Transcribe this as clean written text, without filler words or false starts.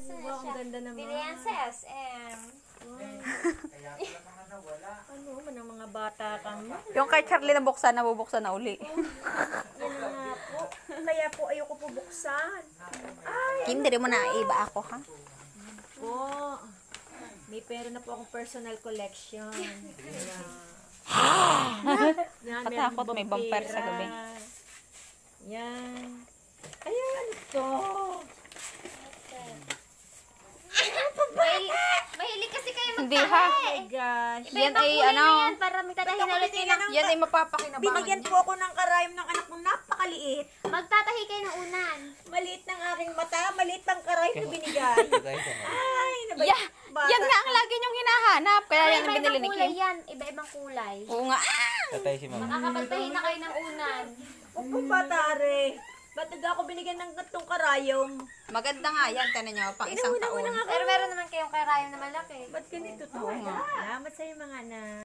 Wow, ang ganda naman. Bilihan sa SM. Ano man ang mga bata kang Yung kay Charlie nabuksan, nabubuksan na uli. yan na nga po. Kaya po ayoko po buksan. Kim, diri mo na iba ako, ha? Po. May pera na po akong personal collection. Yan, Katakot, may bumper sa pera. gabi. Yan. Ayan, ito. Mahilig kasi kayo Hindi, ha? Oh my gosh. Yan ay, kulay ano, na yan para may tatahin na ulit kayo ng... yan ay mapapakinabangan. Binigyan po ako ng karayom ng anak kong napakaliit. Magtatahi kayo ng unan. Maliit ng aking mata, maliit ng karayom na binigay. Ay, nabay. Yeah, yan nga ang lagi niyong hinahanap. Kaya yan ang binili ni kulay Kim. yan. Iba-ibang kulay. Oo nga. Tatay si mama. Makakapagtahi na kayo ng unan. Opo, patare. Ba't nag ako binigyan ng gatong karayom? Maganda nga yan, tanan niyo, pang isang taon. Pero meron naman kayong karayom na malaki. Ba't ganito to? Salamat sa'yo mga anak.